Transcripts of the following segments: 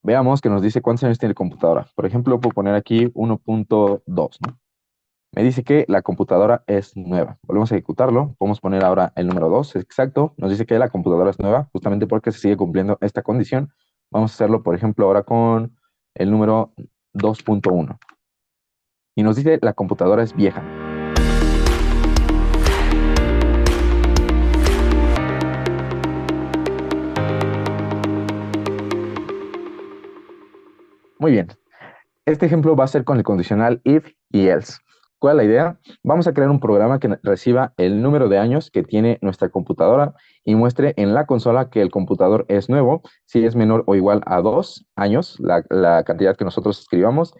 Veamos que nos dice cuántos años tiene la computadora. Por ejemplo, puedo poner aquí 1.2, ¿no? Me dice que la computadora es nueva. Volvemos a ejecutarlo. Podemos poner ahora el número 2, exacto. Nos dice que la computadora es nueva, justamente porque se sigue cumpliendo esta condición. Vamos a hacerlo, por ejemplo, ahora con el número 2.1. Y nos dice la computadora es vieja. Muy bien. Este ejemplo va a ser con el condicional if y else. ¿Cuál es la idea? Vamos a crear un programa que reciba el número de años que tiene nuestra computadora y muestre en la consola que el computador es nuevo, si es menor o igual a 2 años, la cantidad que nosotros escribamos,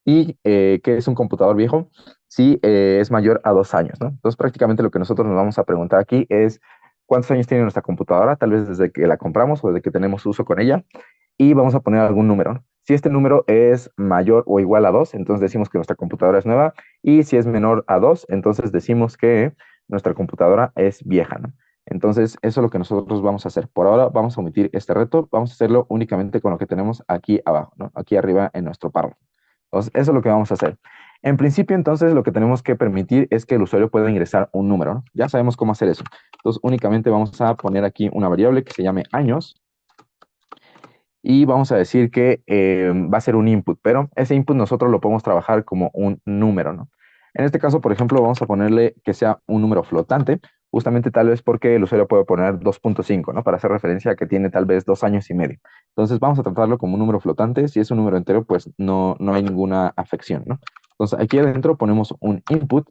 y que es un computador viejo, si es mayor a 2 años, ¿no? Entonces, prácticamente lo que nosotros nos vamos a preguntar aquí es cuántos años tiene nuestra computadora, tal vez desde que la compramos o desde que tenemos uso con ella, y vamos a poner algún número, ¿no? Si este número es mayor o igual a 2, entonces decimos que nuestra computadora es nueva, y si es menor a 2, entonces decimos que nuestra computadora es vieja, ¿no? Entonces, eso es lo que nosotros vamos a hacer. Por ahora vamos a omitir este reto, vamos a hacerlo únicamente con lo que tenemos aquí abajo, ¿no? Aquí arriba en nuestro párrafo. Entonces, eso es lo que vamos a hacer. En principio, entonces, lo que tenemos que permitir es que el usuario pueda ingresar un número, ¿no? Ya sabemos cómo hacer eso. Entonces, únicamente vamos a poner aquí una variable que se llame años, y vamos a decir que va a ser un input, pero ese input nosotros lo podemos trabajar como un número, ¿no? En este caso, por ejemplo, vamos a ponerle que sea un número flotante, justamente tal vez porque el usuario puede poner 2.5, ¿no? Para hacer referencia a que tiene tal vez 2 años y medio. Entonces vamos a tratarlo como un número flotante. Si es un número entero, pues no hay ninguna afección, ¿no? Entonces aquí adentro ponemos un input,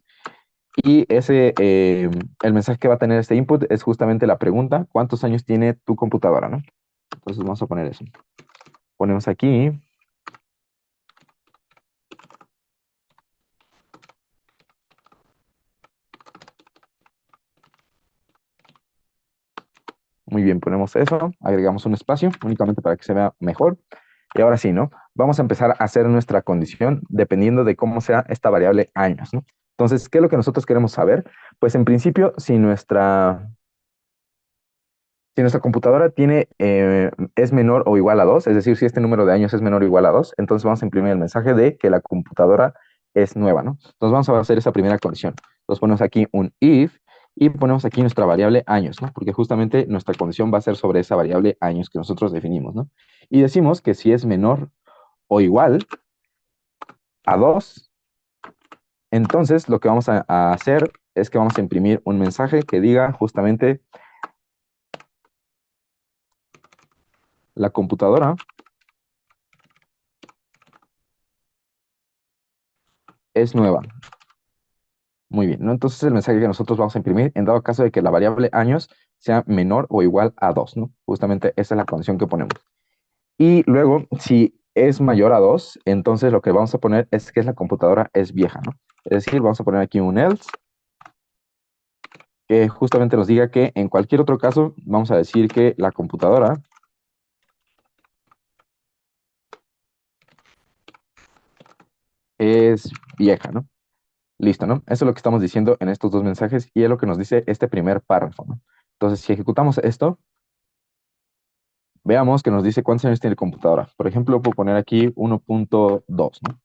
y el mensaje que va a tener este input es justamente la pregunta: ¿cuántos años tiene tu computadora, no? Entonces vamos a poner eso. Ponemos aquí. Muy bien, ponemos eso, agregamos un espacio únicamente para que se vea mejor. Y ahora sí, ¿no? Vamos a empezar a hacer nuestra condición dependiendo de cómo sea esta variable años, ¿no? Entonces, ¿qué es lo que nosotros queremos saber? Pues en principio, si nuestra computadora es menor o igual a 2, es decir, si este número de años es menor o igual a 2, entonces vamos a imprimir el mensaje de que la computadora es nueva, ¿no? Entonces vamos a hacer esa primera condición. Entonces ponemos aquí un if y ponemos aquí nuestra variable años, ¿no? Porque justamente nuestra condición va a ser sobre esa variable años que nosotros definimos, ¿no? Y decimos que si es menor o igual a 2, entonces lo que vamos a hacer es que vamos a imprimir un mensaje que diga justamente la computadora es nueva. Muy bien, ¿no? Entonces el mensaje que nosotros vamos a imprimir en dado caso de que la variable años sea menor o igual a 2, ¿no? Justamente esa es la condición que ponemos. Y luego, si es mayor a 2, entonces lo que vamos a poner es que la computadora es vieja, ¿no? Es decir, vamos a poner aquí un else que justamente nos diga que en cualquier otro caso vamos a decir que la computadora es vieja, ¿no? Listo, ¿no? Eso es lo que estamos diciendo en estos dos mensajes y es lo que nos dice este primer párrafo, ¿no? Entonces, si ejecutamos esto, veamos que nos dice cuántos años tiene la computadora. Por ejemplo, puedo poner aquí 1.2, ¿no?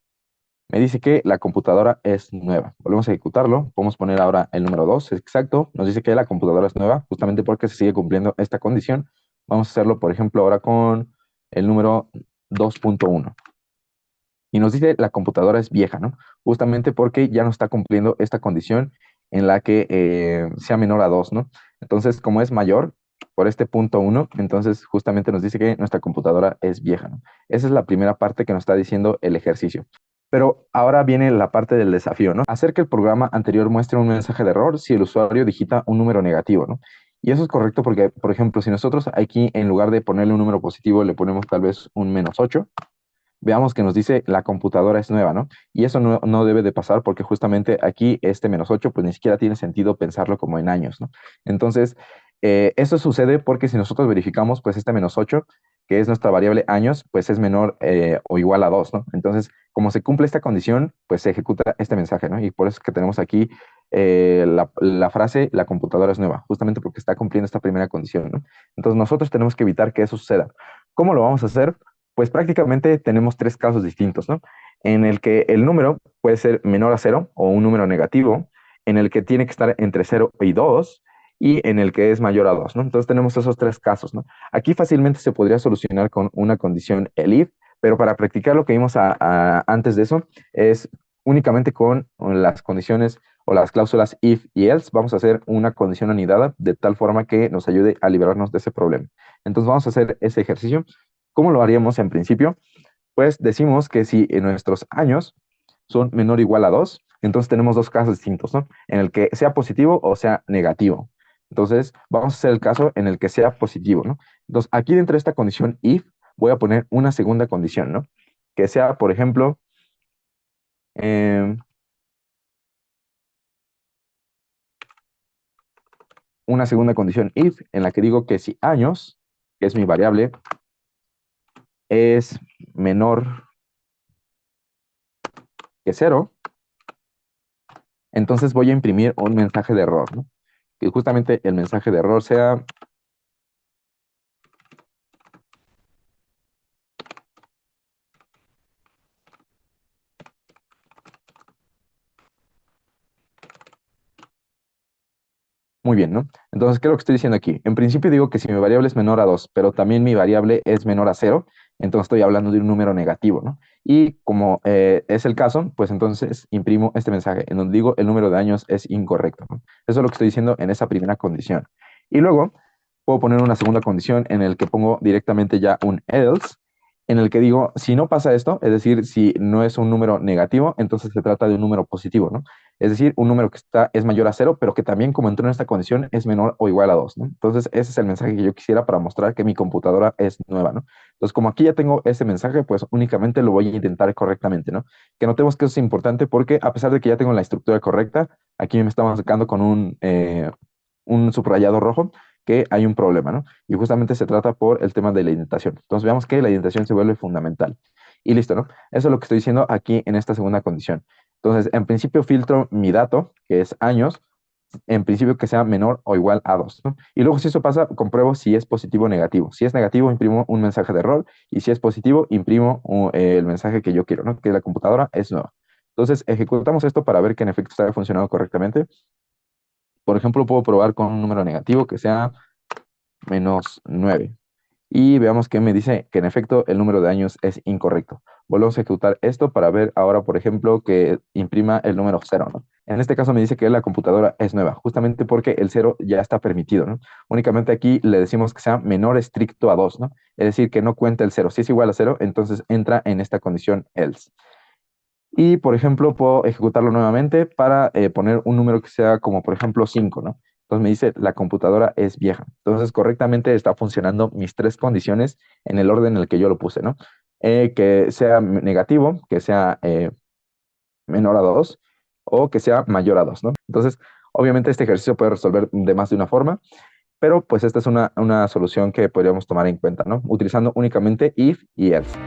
Me dice que la computadora es nueva. Volvemos a ejecutarlo. Podemos poner ahora el número 2, exacto. Nos dice que la computadora es nueva, justamente porque se sigue cumpliendo esta condición. Vamos a hacerlo, por ejemplo, ahora con el número 2.1. Y nos dice la computadora es vieja, ¿no? Justamente porque ya no está cumpliendo esta condición en la que sea menor a 2, ¿no? Entonces, como es mayor por este punto 1, entonces justamente nos dice que nuestra computadora es vieja, ¿no? Esa es la primera parte que nos está diciendo el ejercicio. Pero ahora viene la parte del desafío, ¿no? Hacer que el programa anterior muestre un mensaje de error si el usuario digita un número negativo, ¿no? Y eso es correcto porque, por ejemplo, si nosotros aquí en lugar de ponerle un número positivo le ponemos tal vez un -8, veamos que nos dice la computadora es nueva, ¿no? Y eso no debe de pasar porque justamente aquí este -8 pues ni siquiera tiene sentido pensarlo como en años, ¿no? Entonces, eso sucede porque si nosotros verificamos pues este -8, que es nuestra variable años, pues es menor o igual a 2, ¿no? Entonces, como se cumple esta condición, pues se ejecuta este mensaje, ¿no? Y por eso es que tenemos aquí la frase, la computadora es nueva, justamente porque está cumpliendo esta primera condición, ¿no? Entonces, nosotros tenemos que evitar que eso suceda. ¿Cómo lo vamos a hacer? pues prácticamente tenemos tres casos distintos, ¿no? En el que el número puede ser menor a cero o un número negativo, en el que tiene que estar entre 0 y 2 y en el que es mayor a 2, ¿no? Entonces tenemos esos tres casos, ¿no? Aquí fácilmente se podría solucionar con una condición el if, pero para practicar lo que vimos antes de eso es únicamente con las condiciones o las cláusulas if y else. Vamos a hacer una condición anidada de tal forma que nos ayude a liberarnos de ese problema. Entonces vamos a hacer ese ejercicio. ¿Cómo lo haríamos en principio? Pues decimos que si en nuestros años son menor o igual a 2, entonces tenemos dos casos distintos, ¿no? En el que sea positivo o sea negativo. Entonces, vamos a hacer el caso en el que sea positivo, ¿no? Entonces, aquí dentro de esta condición if, voy a poner una segunda condición, ¿no? Que sea, por ejemplo, em, una segunda condición if, en la que digo que si años, que es mi variable, es menor que cero, entonces voy a imprimir un mensaje de error, ¿no? Que justamente el mensaje de error sea muy bien, ¿no? Entonces, ¿qué es lo que estoy diciendo aquí? En principio digo que si mi variable es menor a 2, pero también mi variable es menor a cero, entonces estoy hablando de un número negativo, ¿no? Y como es el caso, pues entonces imprimo este mensaje en donde digo el número de años es incorrecto, ¿no? Eso es lo que estoy diciendo en esa primera condición. Y luego puedo poner una segunda condición en el que pongo directamente ya un else, en el que digo, si no pasa esto, es decir, si no es un número negativo, entonces se trata de un número positivo, ¿no? Es decir, un número que es mayor a cero, pero que también, como entró en esta condición, es menor o igual a 2, ¿no? Entonces, ese es el mensaje que yo quisiera para mostrar que mi computadora es nueva, ¿no? Entonces, como aquí ya tengo ese mensaje, pues únicamente lo voy a intentar correctamente, ¿no? Que notemos que eso es importante porque a pesar de que ya tengo la estructura correcta, aquí me estamos sacando con un subrayado rojo que hay un problema, ¿no? Y justamente se trata por el tema de la indentación. Entonces, veamos que la indentación se vuelve fundamental. Y listo, ¿no? Eso es lo que estoy diciendo aquí en esta segunda condición. Entonces, en principio filtro mi dato, que es años, en principio que sea menor o igual a 2, ¿no? Y luego si eso pasa, compruebo si es positivo o negativo. Si es negativo, imprimo un mensaje de error, y si es positivo, imprimo el mensaje que yo quiero, ¿no? Que la computadora es nueva. Entonces, ejecutamos esto para ver que en efecto está funcionando correctamente. Por ejemplo, puedo probar con un número negativo que sea -9. Y veamos que me dice que en efecto el número de años es incorrecto. Volvemos a ejecutar esto para ver ahora, por ejemplo, que imprima el número 0, ¿no? En este caso me dice que la computadora es nueva, justamente porque el 0 ya está permitido, ¿no? Únicamente aquí le decimos que sea menor estricto a 2, ¿no? Es decir, que no cuenta el 0. Si es igual a 0, entonces entra en esta condición else. Y, por ejemplo, puedo ejecutarlo nuevamente para poner un número que sea como, por ejemplo, 5, ¿no? Entonces me dice, la computadora es vieja. Entonces, correctamente está funcionando mis tres condiciones en el orden en el que yo lo puse, ¿no? Que sea negativo, que sea menor a 2 o que sea mayor a 2, ¿no? Entonces, obviamente este ejercicio puede resolver de más de una forma, pero pues esta es una solución que podríamos tomar en cuenta, ¿no? Utilizando únicamente if y else.